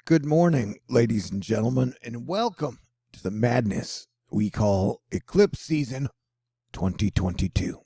Good morning, ladies and gentlemen, and welcome to the madness we call Eclipse Season 2022.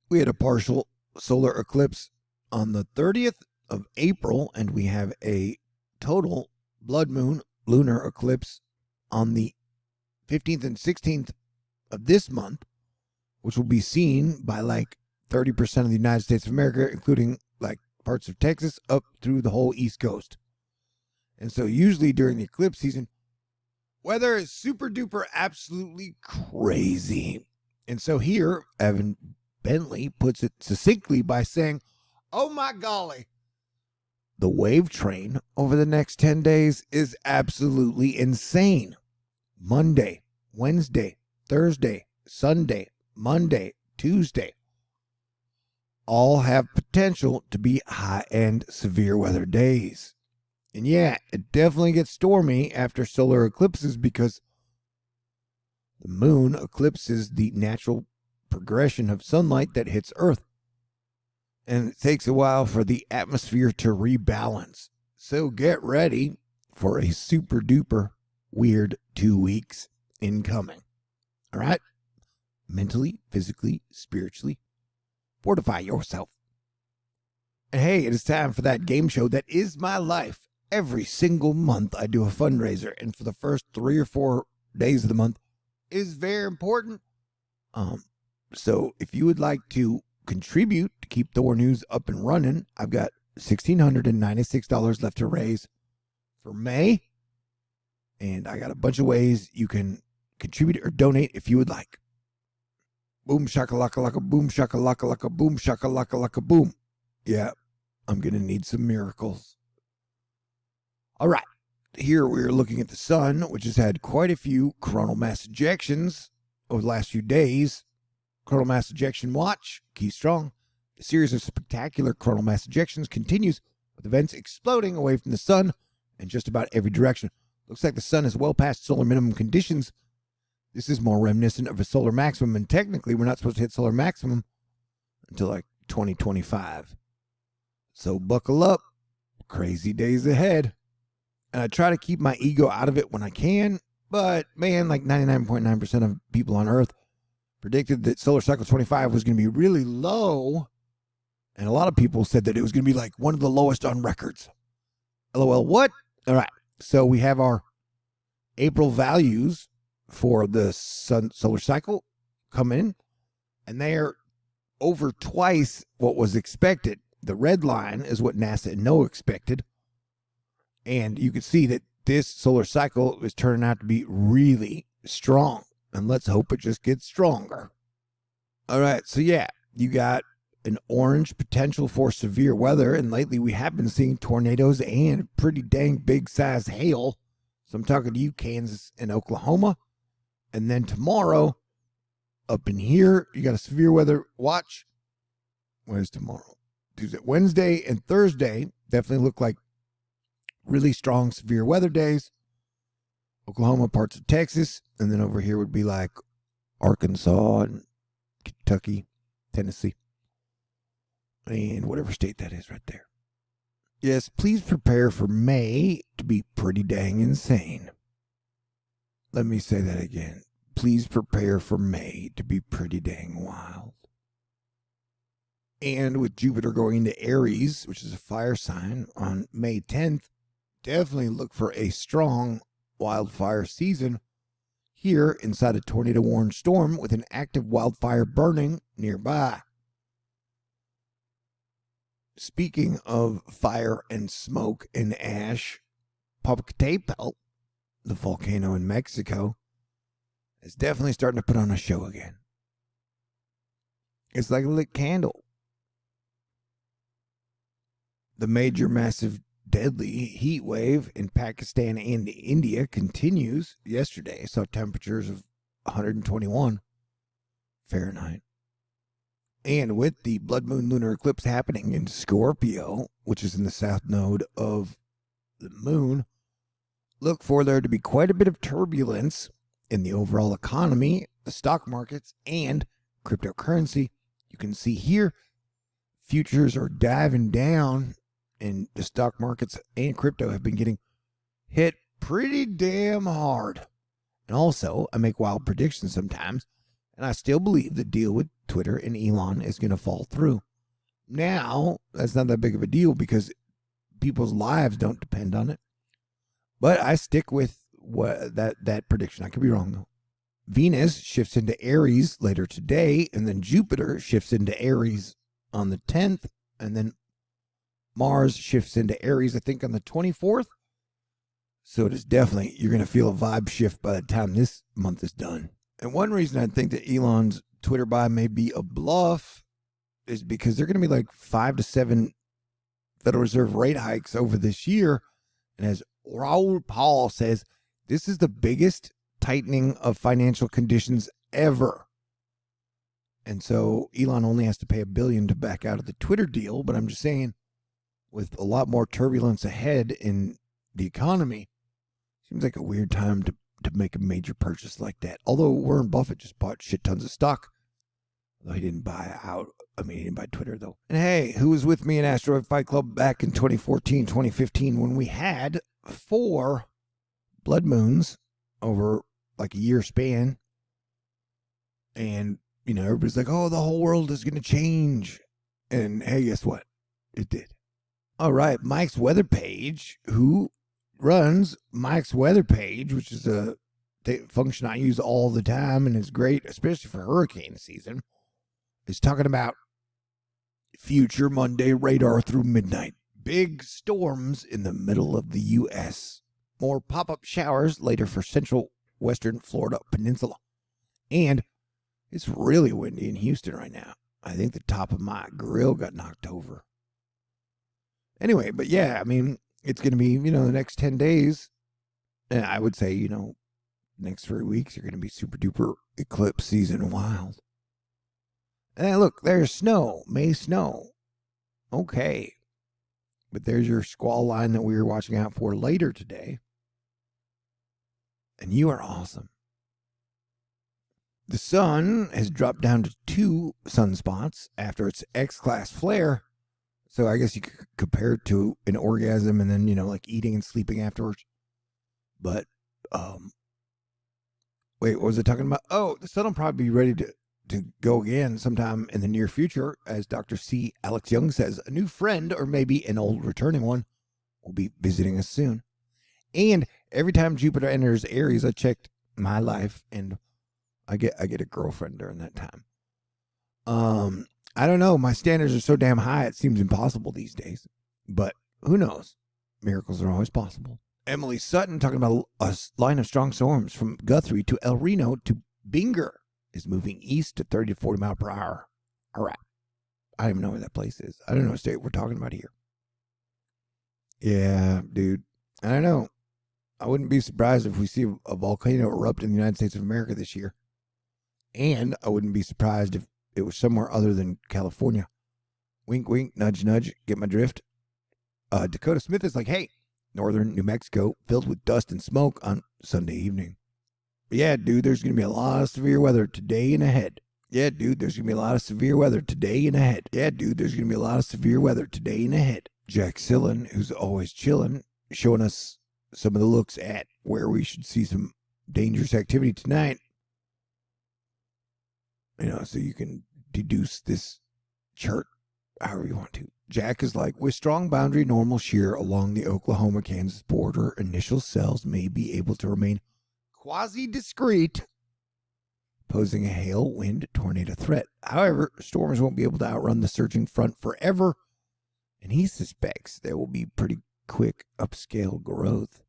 We had a partial solar eclipse on the 30th of April, and we have a total blood moon lunar eclipse on the 15th and 16th of this month, which will be seen by like 30% of the United States of America, including like parts of Texas up through the whole East Coast. And so usually during the eclipse season, weather is super duper absolutely crazy. And so here, Evan Bentley puts it succinctly by saying, oh my golly, the wave train over the next 10 days is absolutely insane. Monday, Wednesday, Thursday, Sunday, Monday, Tuesday, all have potential to be high-end severe weather days. And yeah, it definitely gets stormy after solar eclipses because the moon eclipses the natural progression of sunlight that hits Earth. And it takes a while for the atmosphere to rebalance. So get ready for a super duper weird 2 weeks incoming. All right? Mentally, physically, spiritually, fortify yourself. And hey, it is time for that game show that is my life. Every single month I do a fundraiser, and for the first 3 or 4 days of the month is very important. So if you would like to contribute to keep THORnews up and running, I've got $1,696 left to raise for May, and I got a bunch of ways you can contribute or donate if you would like. Boom shakalaka laka boom shakalaka laka boom shakalaka laka boom. Yeah, I'm gonna need some miracles. All right, here we're looking at the sun, which has had quite a few coronal mass ejections over the last few days. Coronal mass ejection watch, key strong. A series of spectacular coronal mass ejections continues with events exploding away from the sun in just about every direction. Looks like the sun is well past solar minimum conditions. This is more reminiscent of a solar maximum, and technically we're not supposed to hit solar maximum until like 2025. So buckle up, crazy days ahead. And I try to keep my ego out of it when I can, but man, like 99.9% of people on Earth predicted that solar cycle 25 was going to be really low, and a lot of people said that it was going to be like one of the lowest on records. LOL, what? All right, so we have our April values for the solar cycle come in, and they are over twice what was expected. The red line is what NASA and NOAA expected. And you can see that this solar cycle is turning out to be really strong. And let's hope it just gets stronger. All right, so yeah, you got an orange potential for severe weather. And lately we have been seeing tornadoes and pretty dang big size hail. So I'm talking to you, Kansas and Oklahoma. And then tomorrow, up in here, you got a severe weather watch. Where's tomorrow? Tuesday, Wednesday, and Thursday definitely look like really strong severe weather days. Oklahoma, parts of Texas, and then over here would be like Arkansas and Kentucky, Tennessee, and whatever state that is right there. Yes, please prepare for May to be pretty dang insane. Let me say that again. Please prepare for May to be pretty dang wild. And with Jupiter going into Aries, which is a fire sign, on May 10th, definitely look for a strong wildfire season here inside a tornado-warned storm with an active wildfire burning nearby. Speaking of fire and smoke and ash, Popocatépetl, the volcano in Mexico, is definitely starting to put on a show again. It's like a lit candle. The major massive deadly heat wave in Pakistan and India continues. Yesterday saw temperatures of 121 Fahrenheit. And with the blood moon lunar eclipse happening in Scorpio, which is in the south node of the moon, look for there to be quite a bit of turbulence in the overall economy, the stock markets, and cryptocurrency. You can see here, futures are diving down, and the stock markets and crypto have been getting hit pretty damn hard. And also, I make wild predictions sometimes, and I still believe the deal with Twitter and Elon is going to fall through. Now, that's not that big of a deal because people's lives don't depend on it. But I stick with that prediction. I could be wrong, though. Venus shifts into Aries later today, and then Jupiter shifts into Aries on the 10th, and then Mars shifts into Aries, I think, on the 24th. So it is definitely, you're going to feel a vibe shift by the time this month is done. And one reason I think that Elon's Twitter buy may be a bluff is because they're going to be like 5 to 7 Federal Reserve rate hikes over this year. And as Raul Paul says, this is the biggest tightening of financial conditions ever. And so Elon only has to pay $1 billion to back out of the Twitter deal. But I'm just saying, with a lot more turbulence ahead in the economy, seems like a weird time to make a major purchase like that. Although Warren Buffett just bought shit tons of stock. Though he didn't buy out. I mean, he didn't buy Twitter, though. And hey, who was with me in Asteroid Fight Club back in 2014, 2015 when we had 4 blood moons over like a year span? And, you know, everybody's like, oh, the whole world is going to change. And hey, guess what? It did. All right, Mike's weather page, who runs Mike's weather page, which is a function I use all the time and is great, especially for hurricane season, is talking about future Monday radar through midnight. Big storms in the middle of the U.S. More pop-up showers later for central western Florida peninsula. And it's really windy in Houston right now. I think the top of my grill got knocked over. Anyway, but yeah, I mean, it's going to be, you know, the next 10 days. And I would say, you know, next 3 weeks, you're going to be super duper eclipse season wild. And look, there's snow, May snow. Okay. But there's your squall line that we were watching out for later today. And you are awesome. The sun has dropped down to 2 sunspots after its X-class flare. So I guess you could compare it to an orgasm and then, you know, like eating and sleeping afterwards. But, wait, what was I talking about? Oh, the sun will probably be ready to go again sometime in the near future. As Dr. C. Alex Young says, a new friend, or maybe an old returning one, will be visiting us soon. And every time Jupiter enters Aries, I checked my life, and I get a girlfriend during that time. I don't know. My standards are so damn high, it seems impossible these days. But who knows? Miracles are always possible. Emily Sutton talking about a line of strong storms from Guthrie to El Reno to Binger is moving east to 30 to 40 miles per hour. All right. I don't even know where that place is. I don't know what state we're talking about here. Yeah, dude. I don't know. I wouldn't be surprised if we see a volcano erupt in the United States of America this year. And I wouldn't be surprised if it was somewhere other than California. Wink, wink, nudge, nudge. Get my drift. Dakota Smith is like, hey, northern New Mexico filled with dust and smoke on Sunday evening. But yeah, dude, there's going to be a lot of severe weather today and ahead. Yeah, dude, there's going to be a lot of severe weather today and ahead. Yeah, dude, there's going to be a lot of severe weather today and ahead. Jack Sillen, who's always chilling, showing us some of the looks at where we should see some dangerous activity tonight. You know, so you can deduce this chart however you want to. Jack is like, with strong boundary normal shear along the Oklahoma-Kansas border, initial cells may be able to remain quasi-discrete, posing a hail, wind, tornado threat. However, storms won't be able to outrun the surging front forever, and he suspects there will be pretty quick upscale growth.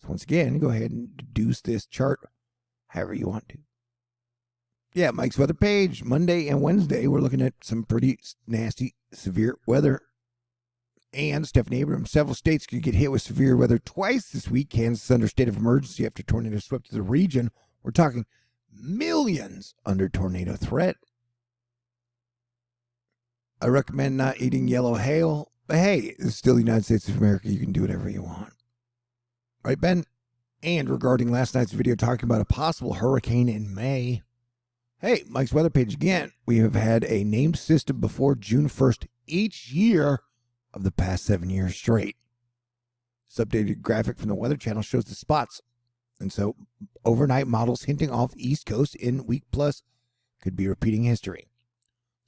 So once again, go ahead and deduce this chart however you want to. Yeah, Mike's weather page. Monday and Wednesday, we're looking at some pretty nasty, severe weather. And Stephanie Abrams, several states could get hit with severe weather twice this week. Kansas under state of emergency after tornadoes swept through the region. We're talking millions under tornado threat. I recommend not eating yellow hail. But hey, it's still the United States of America. You can do whatever you want. Right, Ben? And regarding last night's video talking about a possible hurricane in May. Hey, Mike's weather page again. We have had a named system before June 1st each year of the past 7 years straight. This updated graphic from the Weather Channel shows the spots. And so overnight models hinting off the East Coast in week plus could be repeating history.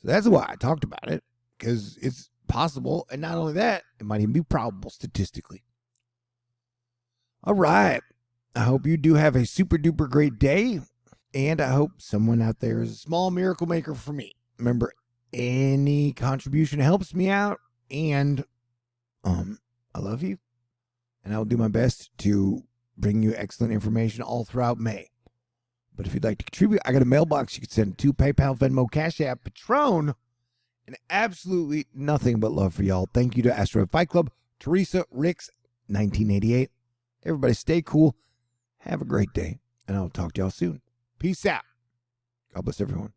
So that's why I talked about it, because it's possible. And not only that, it might even be probable statistically. All right. I hope you do have a super duper great day. And I hope someone out there is a small miracle maker for me. Remember, any contribution helps me out. And I love you. And I will do my best to bring you excellent information all throughout May. But if you'd like to contribute, I got a mailbox you can send to PayPal, Venmo, Cash App, Patron, and absolutely nothing but love for y'all. Thank you to Asteroid Fight Club, Teresa, Ricks, 1988. Everybody stay cool. Have a great day, and I'll talk to y'all soon. Peace out. God bless everyone.